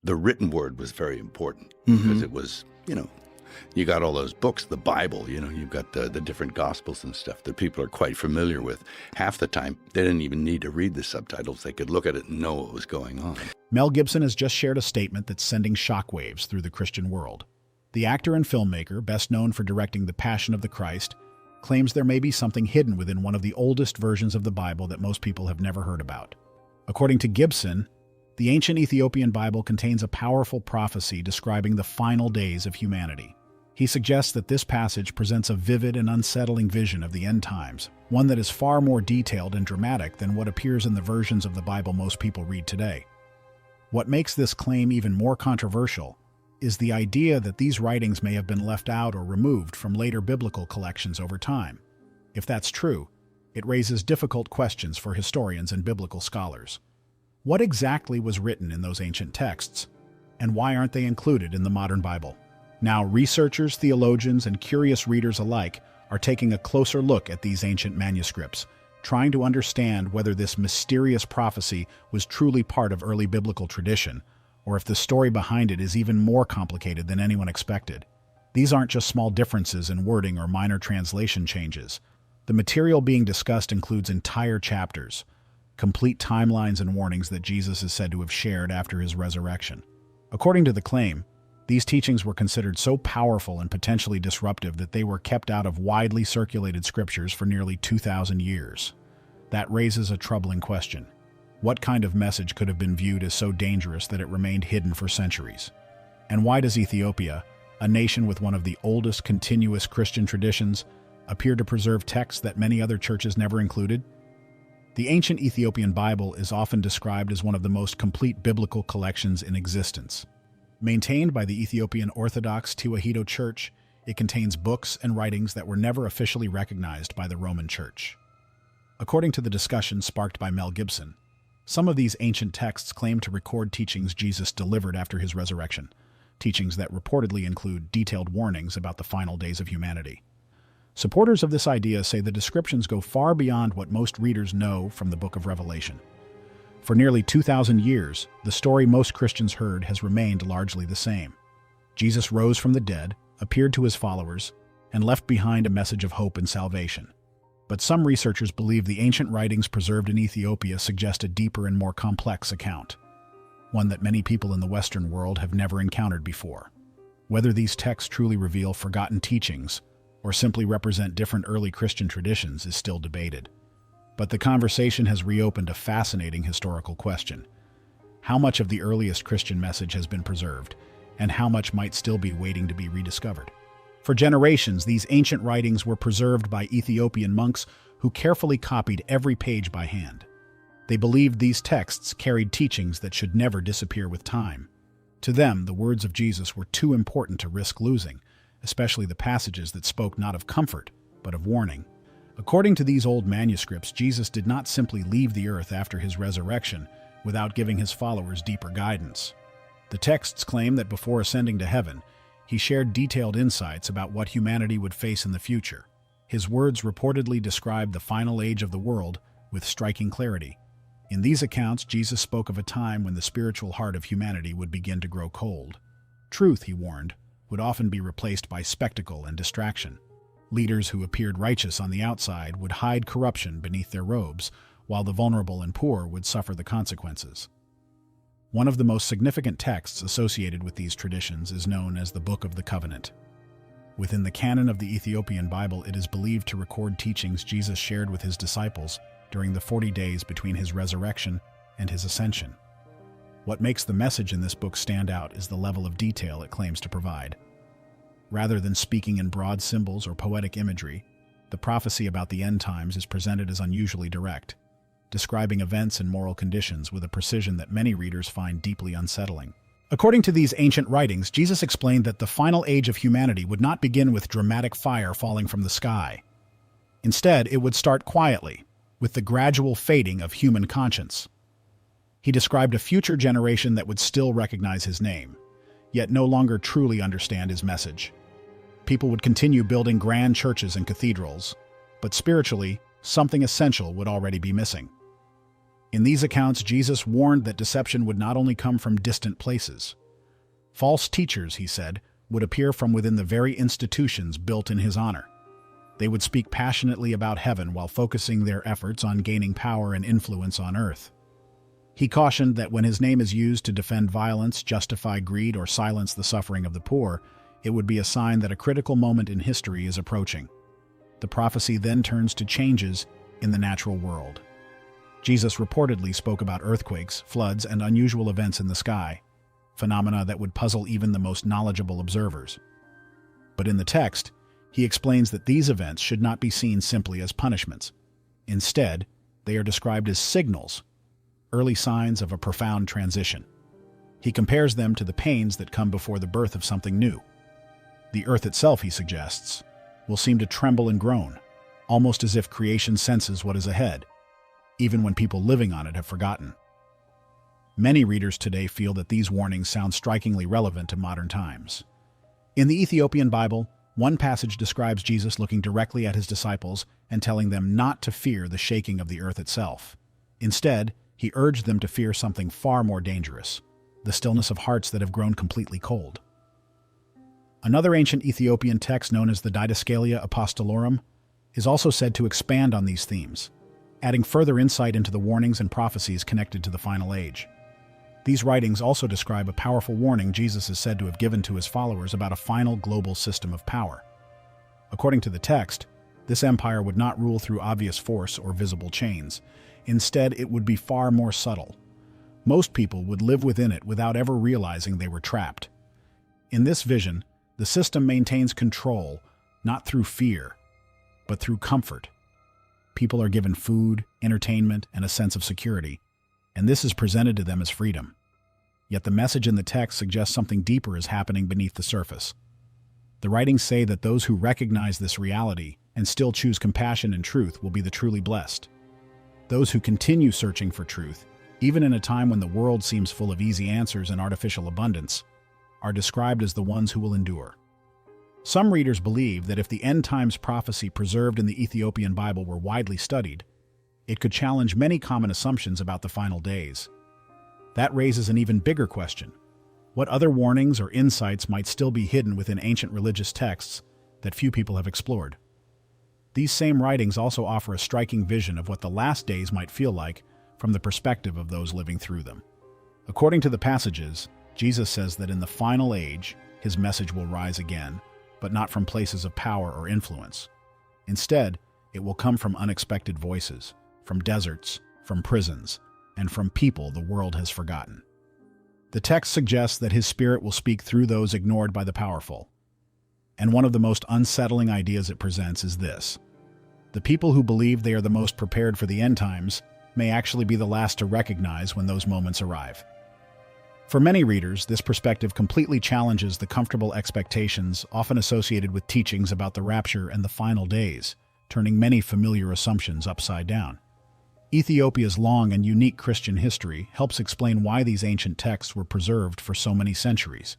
the written word was very important because it was, you got all those books, the Bible, you've got the different Gospels and stuff that people are quite familiar with. Half the time, they didn't even need to read the subtitles. They could look at it and know what was going on. Mel Gibson has just shared a statement that's sending shockwaves through the Christian world. The actor and filmmaker, best known for directing The Passion of the Christ, claims there may be something hidden within one of the oldest versions of the Bible that most people have never heard about. According to Gibson, the ancient Ethiopian Bible contains a powerful prophecy describing the final days of humanity. He suggests that this passage presents a vivid and unsettling vision of the end times, one that is far more detailed and dramatic than what appears in the versions of the Bible most people read today. What makes this claim even more controversial is the idea that these writings may have been left out or removed from later biblical collections over time. If that's true, it raises difficult questions for historians and biblical scholars. What exactly was written in those ancient texts, and why aren't they included in the modern Bible? Now, researchers, theologians, and curious readers alike are taking a closer look at these ancient manuscripts, trying to understand whether this mysterious prophecy was truly part of early biblical tradition, or if the story behind it is even more complicated than anyone expected. These aren't just small differences in wording or minor translation changes. The material being discussed includes entire chapters, complete timelines and warnings that Jesus is said to have shared after his resurrection. According to the claim, these teachings were considered so powerful and potentially disruptive that they were kept out of widely circulated scriptures for nearly 2,000 years. That raises a troubling question. What kind of message could have been viewed as so dangerous that it remained hidden for centuries? And why does Ethiopia, a nation with one of the oldest continuous Christian traditions, appear to preserve texts that many other churches never included? The ancient Ethiopian Bible is often described as one of the most complete biblical collections in existence. Maintained by the Ethiopian Orthodox Tewahedo Church, it contains books and writings that were never officially recognized by the Roman Church. According to the discussion sparked by Mel Gibson, some of these ancient texts claim to record teachings Jesus delivered after his resurrection, teachings that reportedly include detailed warnings about the final days of humanity. Supporters of this idea say the descriptions go far beyond what most readers know from the Book of Revelation. For nearly 2,000 years, the story most Christians heard has remained largely the same. Jesus rose from the dead, appeared to his followers, and left behind a message of hope and salvation. But some researchers believe the ancient writings preserved in Ethiopia suggest a deeper and more complex account, one that many people in the Western world have never encountered before. Whether these texts truly reveal forgotten teachings or simply represent different early Christian traditions is still debated. But the conversation has reopened a fascinating historical question. How much of the earliest Christian message has been preserved, and how much might still be waiting to be rediscovered? For generations, these ancient writings were preserved by Ethiopian monks who carefully copied every page by hand. They believed these texts carried teachings that should never disappear with time. To them, the words of Jesus were too important to risk losing, especially the passages that spoke not of comfort, but of warning. According to these old manuscripts, Jesus did not simply leave the earth after his resurrection without giving his followers deeper guidance. The texts claim that before ascending to heaven, he shared detailed insights about what humanity would face in the future. His words reportedly described the final age of the world with striking clarity. In these accounts, Jesus spoke of a time when the spiritual heart of humanity would begin to grow cold. Truth, he warned, would often be replaced by spectacle and distraction. Leaders who appeared righteous on the outside would hide corruption beneath their robes, while the vulnerable and poor would suffer the consequences. One of the most significant texts associated with these traditions is known as the Book of the Covenant. Within the canon of the Ethiopian Bible, it is believed to record teachings Jesus shared with his disciples during the 40 days between his resurrection and his ascension. What makes the message in this book stand out is the level of detail it claims to provide. Rather than speaking in broad symbols or poetic imagery, the prophecy about the end times is presented as unusually direct, describing events and moral conditions with a precision that many readers find deeply unsettling. According to these ancient writings, Jesus explained that the final age of humanity would not begin with dramatic fire falling from the sky. Instead, it would start quietly, with the gradual fading of human conscience. He described a future generation that would still recognize his name, yet no longer truly understand his message. People would continue building grand churches and cathedrals, but spiritually, something essential would already be missing. In these accounts, Jesus warned that deception would not only come from distant places. False teachers, he said, would appear from within the very institutions built in his honor. They would speak passionately about heaven while focusing their efforts on gaining power and influence on earth. He cautioned that when his name is used to defend violence, justify greed, or silence the suffering of the poor, it would be a sign that a critical moment in history is approaching. The prophecy then turns to changes in the natural world. Jesus reportedly spoke about earthquakes, floods, and unusual events in the sky, phenomena that would puzzle even the most knowledgeable observers. But in the text, he explains that these events should not be seen simply as punishments. Instead, they are described as signals, early signs of a profound transition. He compares them to the pains that come before the birth of something new. The earth itself, he suggests, will seem to tremble and groan, almost as if creation senses what is ahead, even when people living on it have forgotten. Many readers today feel that these warnings sound strikingly relevant to modern times. In the Ethiopian Bible, one passage describes Jesus looking directly at his disciples and telling them not to fear the shaking of the earth itself. Instead, he urged them to fear something far more dangerous, the stillness of hearts that have grown completely cold. Another ancient Ethiopian text known as the Didascalia Apostolorum is also said to expand on these themes, adding further insight into the warnings and prophecies connected to the final age. These writings also describe a powerful warning Jesus is said to have given to his followers about a final global system of power. According to the text, this empire would not rule through obvious force or visible chains. Instead, it would be far more subtle. Most people would live within it without ever realizing they were trapped. In this vision, the system maintains control, not through fear, but through comfort. People are given food, entertainment, and a sense of security, and this is presented to them as freedom. Yet the message in the text suggests something deeper is happening beneath the surface. The writings say that those who recognize this reality and still choose compassion and truth will be the truly blessed. Those who continue searching for truth, even in a time when the world seems full of easy answers and artificial abundance, are described as the ones who will endure. Some readers believe that if the end times prophecy preserved in the Ethiopian Bible were widely studied, it could challenge many common assumptions about the final days. That raises an even bigger question. What other warnings or insights might still be hidden within ancient religious texts that few people have explored? These same writings also offer a striking vision of what the last days might feel like from the perspective of those living through them. According to the passages, Jesus says that in the final age, his message will rise again, but not from places of power or influence. Instead, it will come from unexpected voices, from deserts, from prisons, and from people the world has forgotten. The text suggests that his spirit will speak through those ignored by the powerful. And one of the most unsettling ideas it presents is this: the people who believe they are the most prepared for the end times may actually be the last to recognize when those moments arrive. For many readers, this perspective completely challenges the comfortable expectations often associated with teachings about the rapture and the final days, turning many familiar assumptions upside down. Ethiopia's long and unique Christian history helps explain why these ancient texts were preserved for so many centuries.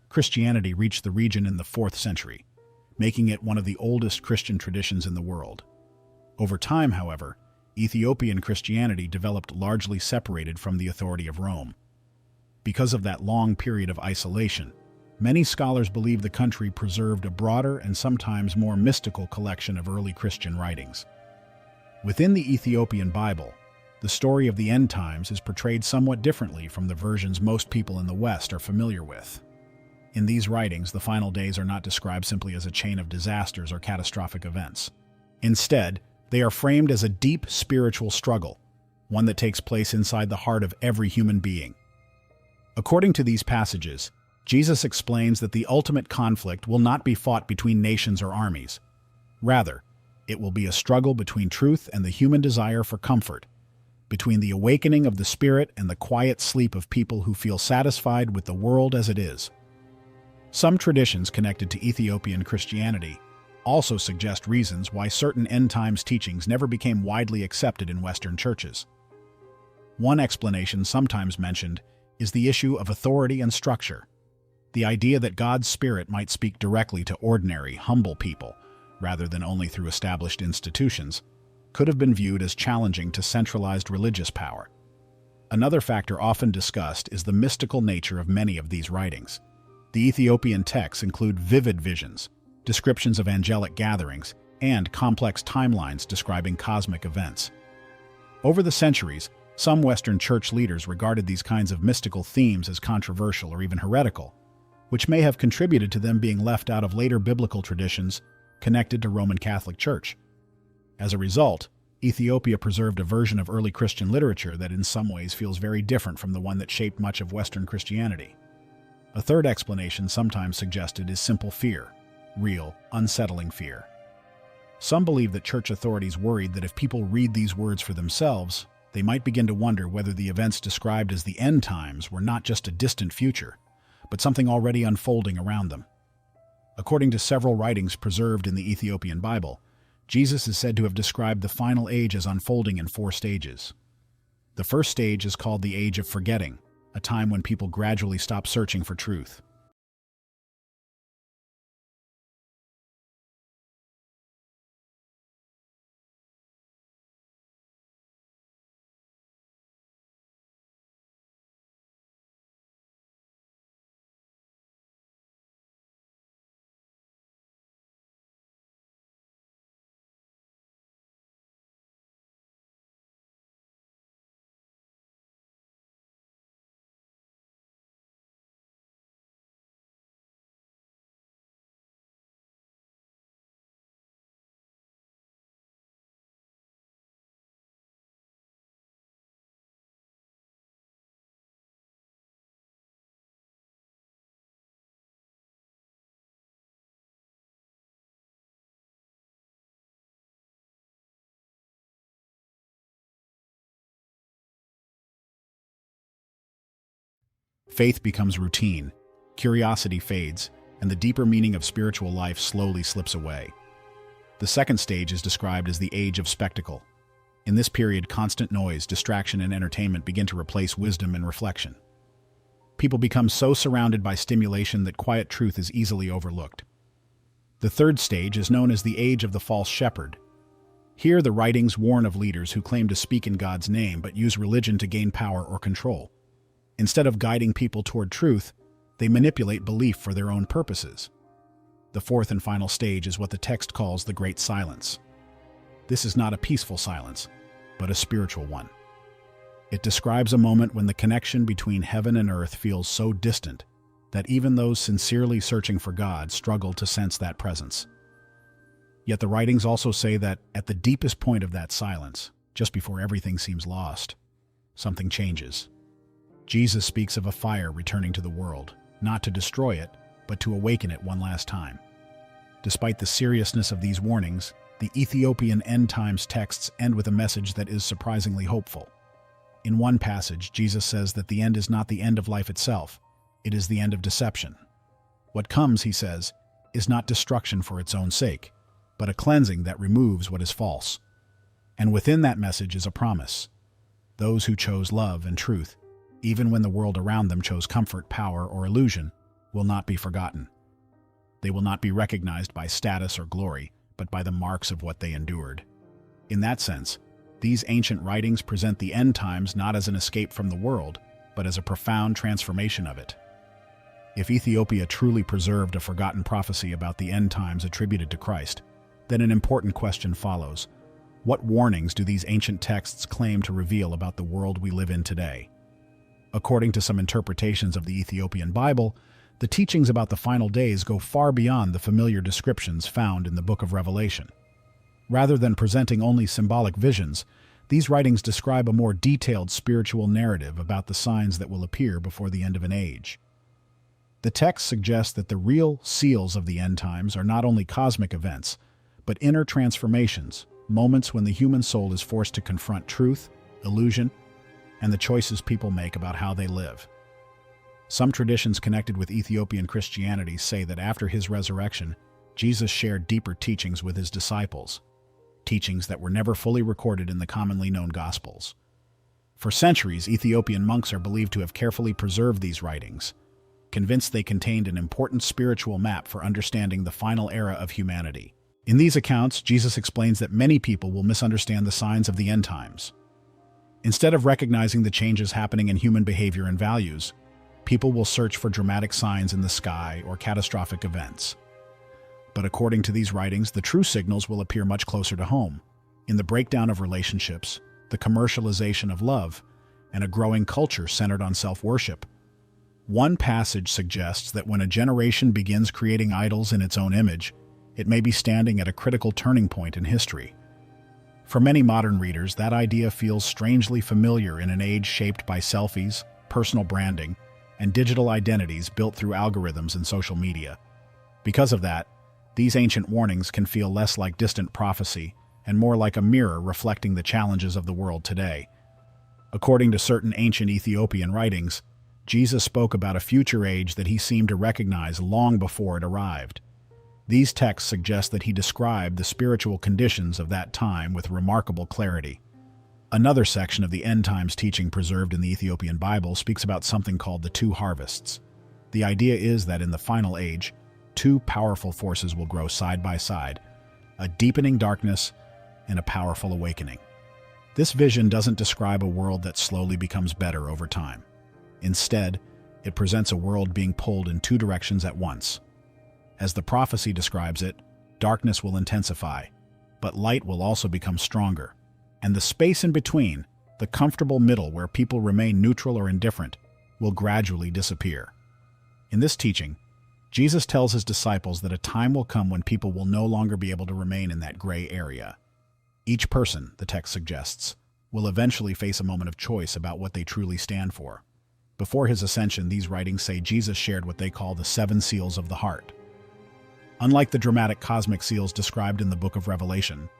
Christianity reached the region in the 4th century, making it one of the oldest Christian traditions in the world. Over time, however, Ethiopian Christianity developed largely separated from the authority of Rome. Because of that long period of isolation, many scholars believe the country preserved a broader and sometimes more mystical collection of early Christian writings. Within the Ethiopian Bible, the story of the end times is portrayed somewhat differently from the versions most people in the West are familiar with. In these writings, the final days are not described simply as a chain of disasters or catastrophic events. Instead, they are framed as a deep spiritual struggle, one that takes place inside the heart of every human being. According to these passages, Jesus explains that the ultimate conflict will not be fought between nations or armies. Rather, it will be a struggle between truth and the human desire for comfort, between the awakening of the spirit and the quiet sleep of people who feel satisfied with the world as it is. Some traditions connected to Ethiopian Christianity also suggest reasons why certain end times teachings never became widely accepted in Western churches. One explanation sometimes mentioned is the issue of authority and structure. The idea that God's Spirit might speak directly to ordinary, humble people, rather than only through established institutions. could have been viewed as challenging to centralized religious power. Another factor often discussed is the mystical nature of many of these writings. The Ethiopian texts include vivid visions, descriptions of angelic gatherings, and complex timelines describing cosmic events. Over the centuries, some Western church leaders regarded these kinds of mystical themes as controversial or even heretical, which may have contributed to them being left out of later biblical traditions connected to Roman Catholic Church. As a result, Ethiopia preserved a version of early Christian literature that in some ways feels very different from the one that shaped much of Western Christianity. A third explanation sometimes suggested is simple fear, real, unsettling fear. Some believe that church authorities worried that if people read these words for themselves, they might begin to wonder whether the events described as the end times were not just a distant future, but something already unfolding around them. According to several writings preserved in the Ethiopian Bible, Jesus is said to have described the final age as unfolding in 4 stages. The first stage is called the Age of Forgetting, a time when people gradually stop searching for truth. Faith becomes routine, curiosity fades, and the deeper meaning of spiritual life slowly slips away. The second stage is described as the Age of Spectacle. In this period, constant noise, distraction, and entertainment begin to replace wisdom and reflection. People become so surrounded by stimulation that quiet truth is easily overlooked. The third stage is known as the Age of the False Shepherd. Here, the writings warn of leaders who claim to speak in God's name but use religion to gain power or control. Instead of guiding people toward truth, they manipulate belief for their own purposes. The fourth and final stage is what the text calls the Great Silence. This is not a peaceful silence, but a spiritual one. It describes a moment when the connection between heaven and earth feels so distant that even those sincerely searching for God struggle to sense that presence. Yet the writings also say that at the deepest point of that silence, just before everything seems lost, something changes. Jesus speaks of a fire returning to the world, not to destroy it, but to awaken it one last time. Despite the seriousness of these warnings, the Ethiopian end times texts end with a message that is surprisingly hopeful. In one passage, Jesus says that the end is not the end of life itself, it is the end of deception. What comes, he says, is not destruction for its own sake, but a cleansing that removes what is false. And within that message is a promise. Those who chose love and truth, even when the world around them chose comfort, power, or illusion, will not be forgotten. They will not be recognized by status or glory, but by the marks of what they endured. In that sense, these ancient writings present the end times not as an escape from the world, but as a profound transformation of it. If Ethiopia truly preserved a forgotten prophecy about the end times attributed to Christ, then an important question follows. What warnings do these ancient texts claim to reveal about the world we live in today? According to some interpretations of the Ethiopian Bible, the teachings about the final days go far beyond the familiar descriptions found in the book of Revelation. Rather than presenting only symbolic visions, these writings describe a more detailed spiritual narrative about the signs that will appear before the end of an age. The text suggests that the real seals of the end times are not only cosmic events, but inner transformations, moments when the human soul is forced to confront truth, illusion, and the choices people make about how they live. Some traditions connected with Ethiopian Christianity say that after his resurrection, Jesus shared deeper teachings with his disciples, teachings that were never fully recorded in the commonly known Gospels. For centuries, Ethiopian monks are believed to have carefully preserved these writings, convinced they contained an important spiritual map for understanding the final era of humanity. In these accounts, Jesus explains that many people will misunderstand the signs of the end times. Instead of recognizing the changes happening in human behavior and values, people will search for dramatic signs in the sky or catastrophic events. But according to these writings, the true signals will appear much closer to home, in the breakdown of relationships, the commercialization of love, and a growing culture centered on self-worship. One passage suggests that when a generation begins creating idols in its own image, it may be standing at a critical turning point in history. For many modern readers, that idea feels strangely familiar in an age shaped by selfies, personal branding, and digital identities built through algorithms and social media. Because of that, these ancient warnings can feel less like distant prophecy and more like a mirror reflecting the challenges of the world today. According to certain ancient Ethiopian writings, Jesus spoke about a future age that he seemed to recognize long before it arrived. These texts suggest that he described the spiritual conditions of that time with remarkable clarity. Another section of the end times teaching preserved in the Ethiopian Bible speaks about something called the two harvests. The idea is that in the final age, two powerful forces will grow side by side, a deepening darkness and a powerful awakening. This vision doesn't describe a world that slowly becomes better over time. Instead, it presents a world being pulled in two directions at once. As the prophecy describes it, darkness will intensify, but light will also become stronger. And the space in between, the comfortable middle where people remain neutral or indifferent, will gradually disappear. In this teaching, Jesus tells his disciples that a time will come when people will no longer be able to remain in that gray area. Each person, the text suggests, will eventually face a moment of choice about what they truly stand for. Before his ascension, these writings say Jesus shared what they call the 7 seals of the heart. Unlike the dramatic cosmic seals described in the book of Revelation,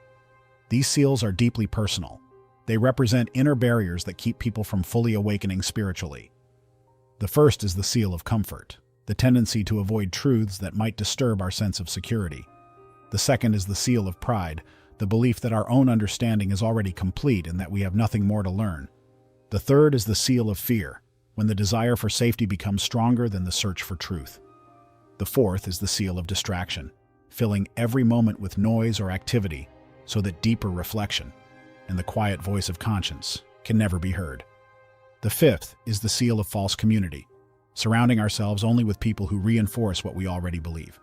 these seals are deeply personal. They represent inner barriers that keep people from fully awakening spiritually. The first is the seal of comfort, the tendency to avoid truths that might disturb our sense of security. The second is the seal of pride, the belief that our own understanding is already complete and that we have nothing more to learn. The third is the seal of fear, when the desire for safety becomes stronger than the search for truth. The fourth is the seal of distraction, filling every moment with noise or activity so that deeper reflection and the quiet voice of conscience can never be heard. The fifth is the seal of false community, surrounding ourselves only with people who reinforce what we already believe.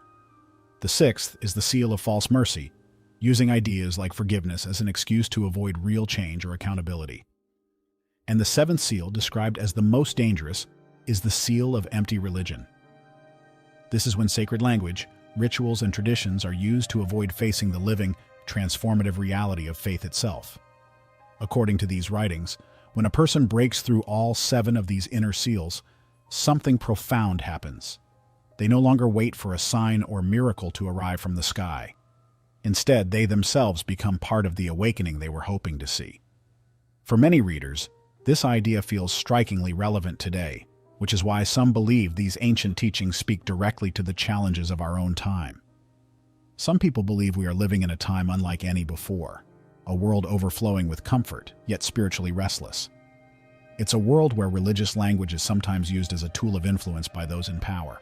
The sixth is the seal of false mercy, using ideas like forgiveness as an excuse to avoid real change or accountability. And the seventh seal, described as the most dangerous, is the seal of empty religion. This is when sacred language, rituals, and traditions are used to avoid facing the living, transformative reality of faith itself. According to these writings, when a person breaks through all 7 of these inner seals, something profound happens. They no longer wait for a sign or miracle to arrive from the sky. Instead, they themselves become part of the awakening they were hoping to see. For many readers, this idea feels strikingly relevant today, which is why some believe these ancient teachings speak directly to the challenges of our own time. Some people believe we are living in a time unlike any before, a world overflowing with comfort, yet spiritually restless. It's a world where religious language is sometimes used as a tool of influence by those in power.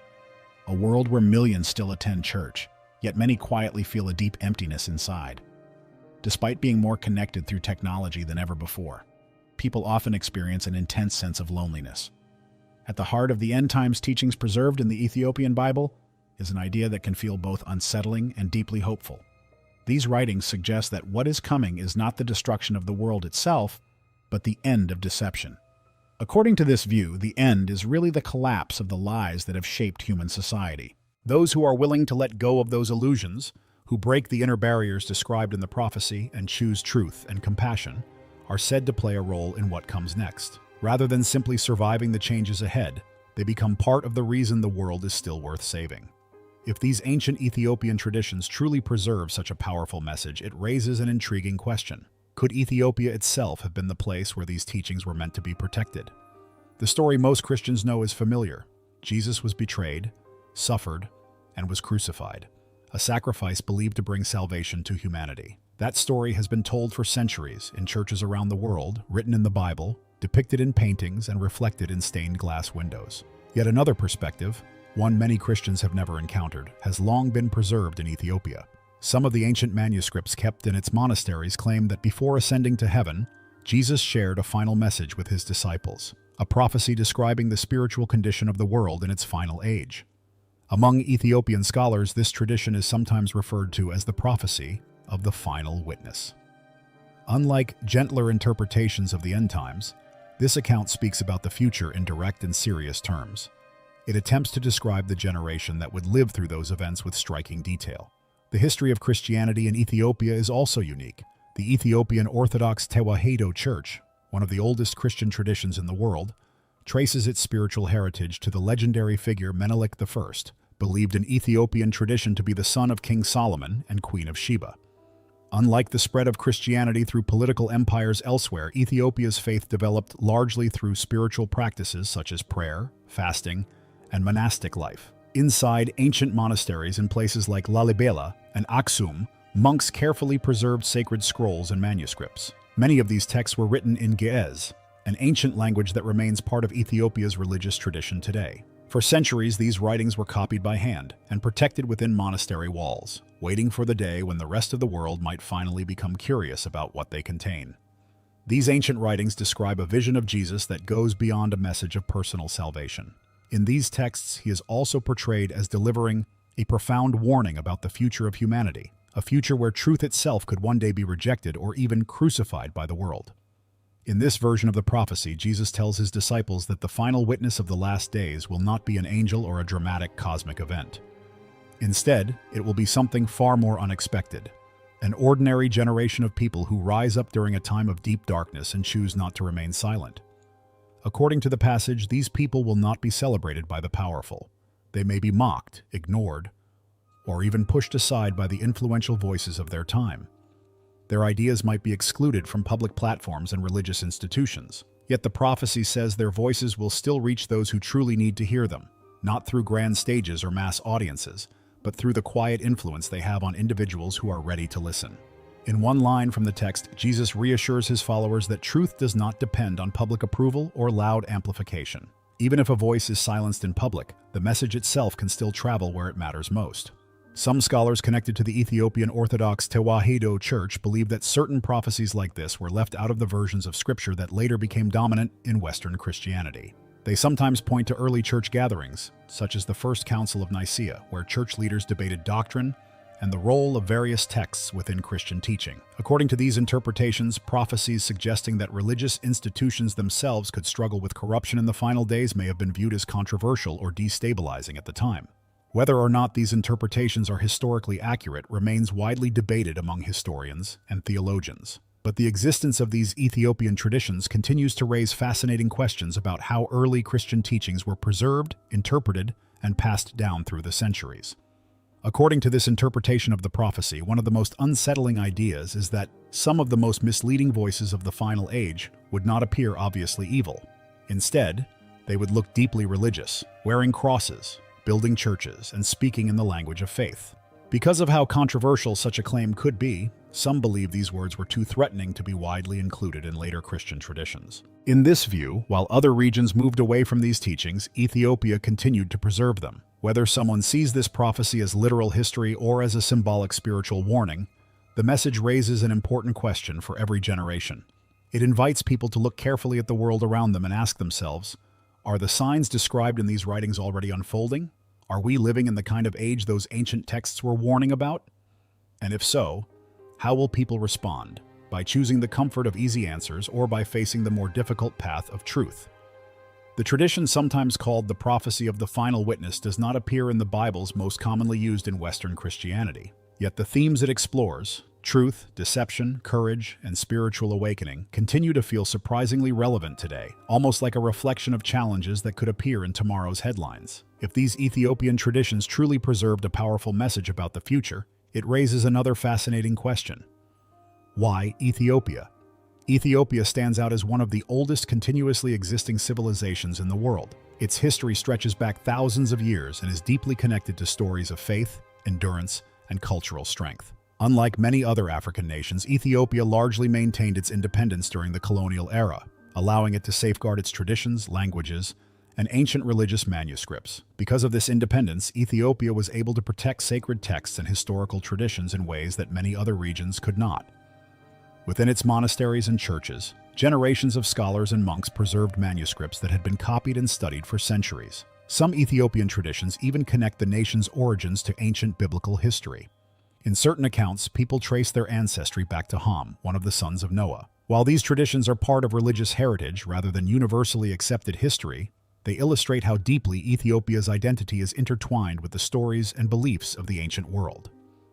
A world where millions still attend church, yet many quietly feel a deep emptiness inside. Despite being more connected through technology than ever before, people often experience an intense sense of loneliness. At the heart of the end times teachings preserved in the Ethiopian Bible is an idea that can feel both unsettling and deeply hopeful. These writings suggest that what is coming is not the destruction of the world itself, but the end of deception. According to this view, the end is really the collapse of the lies that have shaped human society. Those who are willing to let go of those illusions, who break the inner barriers described in the prophecy and choose truth and compassion, are said to play a role in what comes next. Rather than simply surviving the changes ahead, they become part of the reason the world is still worth saving. If these ancient Ethiopian traditions truly preserve such a powerful message, it raises an intriguing question. Could Ethiopia itself have been the place where these teachings were meant to be protected? The story most Christians know is familiar. Jesus was betrayed, suffered, and was crucified, a sacrifice believed to bring salvation to humanity. That story has been told for centuries in churches around the world, written in the Bible, depicted in paintings, and reflected in stained glass windows. Yet another perspective, one many Christians have never encountered, has long been preserved in Ethiopia. Some of the ancient manuscripts kept in its monasteries claim that before ascending to heaven, Jesus shared a final message with his disciples, a prophecy describing the spiritual condition of the world in its final age. Among Ethiopian scholars, this tradition is sometimes referred to as the prophecy of the final witness. Unlike gentler interpretations of the end times, this account speaks about the future in direct and serious terms. It attempts to describe the generation that would live through those events with striking detail. The history of Christianity in Ethiopia is also unique. The Ethiopian Orthodox Tewahedo Church, one of the oldest Christian traditions in the world, traces its spiritual heritage to the legendary figure Menelik I, believed in Ethiopian tradition to be the son of King Solomon and Queen of Sheba. Unlike the spread of Christianity through political empires elsewhere, Ethiopia's faith developed largely through spiritual practices such as prayer, fasting, and monastic life. Inside ancient monasteries in places like Lalibela and Aksum, monks carefully preserved sacred scrolls and manuscripts. Many of these texts were written in Ge'ez, an ancient language that remains part of Ethiopia's religious tradition today. For centuries, these writings were copied by hand and protected within monastery walls, waiting for the day when the rest of the world might finally become curious about what they contain. These ancient writings describe a vision of Jesus that goes beyond a message of personal salvation. In these texts, he is also portrayed as delivering a profound warning about the future of humanity, a future where truth itself could one day be rejected or even crucified by the world. In this version of the prophecy, Jesus tells his disciples that the final witness of the last days will not be an angel or a dramatic cosmic event. Instead, it will be something far more unexpected, an ordinary generation of people who rise up during a time of deep darkness and choose not to remain silent. According to the passage, these people will not be celebrated by the powerful. They may be mocked, ignored, or even pushed aside by the influential voices of their time. Their ideas might be excluded from public platforms and religious institutions. Yet the prophecy says their voices will still reach those who truly need to hear them, not through grand stages or mass audiences, but through the quiet influence they have on individuals who are ready to listen. In one line from the text, Jesus reassures his followers that truth does not depend on public approval or loud amplification. Even if a voice is silenced in public, the message itself can still travel where it matters most. Some scholars connected to the Ethiopian Orthodox Tewahedo Church believe that certain prophecies like this were left out of the versions of Scripture that later became dominant in Western Christianity. They sometimes point to early church gatherings, such as the First Council of Nicaea, where church leaders debated doctrine and the role of various texts within Christian teaching. According to these interpretations, prophecies suggesting that religious institutions themselves could struggle with corruption in the final days may have been viewed as controversial or destabilizing at the time. Whether or not these interpretations are historically accurate remains widely debated among historians and theologians. But the existence of these Ethiopian traditions continues to raise fascinating questions about how early Christian teachings were preserved, interpreted, and passed down through the centuries. According to this interpretation of the prophecy, one of the most unsettling ideas is that some of the most misleading voices of the final age would not appear obviously evil. Instead, they would look deeply religious, wearing crosses, building churches, and speaking in the language of faith. Because of how controversial such a claim could be, some believe these words were too threatening to be widely included in later Christian traditions. In this view, while other regions moved away from these teachings, Ethiopia continued to preserve them. Whether someone sees this prophecy as literal history or as a symbolic spiritual warning, the message raises an important question for every generation. It invites people to look carefully at the world around them and ask themselves, are the signs described in these writings already unfolding? Are we living in the kind of age those ancient texts were warning about? And if so, how will people respond? By choosing the comfort of easy answers or by facing the more difficult path of truth? The tradition sometimes called the prophecy of the final witness does not appear in the Bibles most commonly used in Western Christianity. Yet the themes it explores, truth, deception, courage, and spiritual awakening, continue to feel surprisingly relevant today, almost like a reflection of challenges that could appear in tomorrow's headlines. If these Ethiopian traditions truly preserved a powerful message about the future, it raises another fascinating question. Why Ethiopia? Ethiopia stands out as one of the oldest continuously existing civilizations in the world. Its history stretches back thousands of years and is deeply connected to stories of faith, endurance, and cultural strength. Unlike many other African nations, Ethiopia largely maintained its independence during the colonial era, allowing it to safeguard its traditions, languages, and ancient religious manuscripts. Because of this independence, Ethiopia was able to protect sacred texts and historical traditions in ways that many other regions could not. Within its monasteries and churches, generations of scholars and monks preserved manuscripts that had been copied and studied for centuries. Some Ethiopian traditions even connect the nation's origins to ancient biblical history. In certain accounts, people trace their ancestry back to Ham, one of the sons of Noah. While these traditions are part of religious heritage rather than universally accepted history, they illustrate how deeply Ethiopia's identity is intertwined with the stories and beliefs of the ancient world.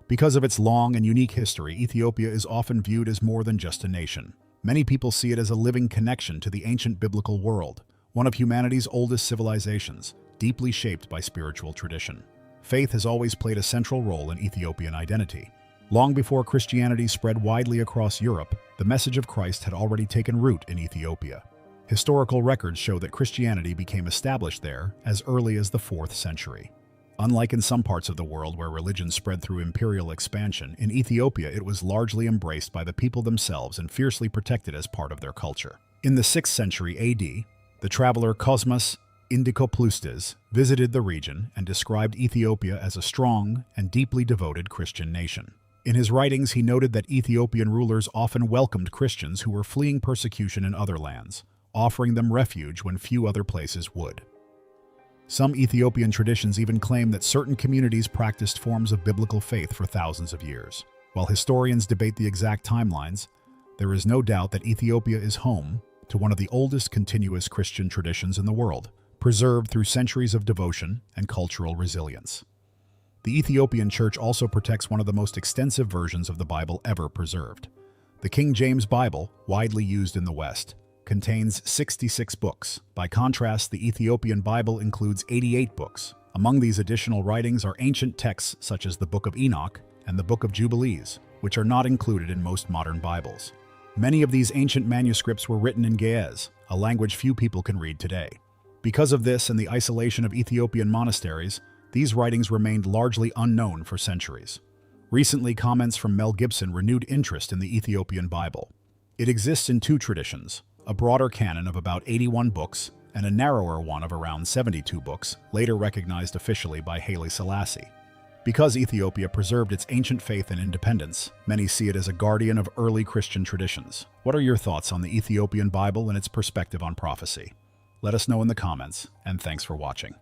Because of its long and unique history, Ethiopia is often viewed as more than just a nation. Many people see it as a living connection to the ancient biblical world, one of humanity's oldest civilizations, deeply shaped by spiritual tradition. Faith has always played a central role in Ethiopian identity. Long before Christianity spread widely across Europe, the message of Christ had already taken root in Ethiopia. Historical records show that Christianity became established there as early as the 4th century. Unlike in some parts of the world where religion spread through imperial expansion, in Ethiopia it was largely embraced by the people themselves and fiercely protected as part of their culture. In the 6th century AD, the traveler Cosmas Indicopleustes visited the region and described Ethiopia as a strong and deeply devoted Christian nation. In his writings, he noted that Ethiopian rulers often welcomed Christians who were fleeing persecution in other lands, offering them refuge when few other places would. Some Ethiopian traditions even claim that certain communities practiced forms of biblical faith for thousands of years. While historians debate the exact timelines, there is no doubt that Ethiopia is home to one of the oldest continuous Christian traditions in the world, preserved through centuries of devotion and cultural resilience. The Ethiopian Church also protects one of the most extensive versions of the Bible ever preserved. The King James Bible, widely used in the West, contains 66 books. By contrast, the Ethiopian Bible includes 88 books. Among these additional writings are ancient texts such as the Book of Enoch and the Book of Jubilees, which are not included in most modern Bibles. Many of these ancient manuscripts were written in Ge'ez, a language few people can read today. Because of this and the isolation of Ethiopian monasteries, these writings remained largely unknown for centuries. Recently, comments from Mel Gibson renewed interest in the Ethiopian Bible. It exists in two traditions, a broader canon of about 81 books and a narrower one of around 72 books, later recognized officially by Haile Selassie. Because Ethiopia preserved its ancient faith and independence, many see it as a guardian of early Christian traditions. What are your thoughts on the Ethiopian Bible and its perspective on prophecy? Let us know in the comments, and thanks for watching.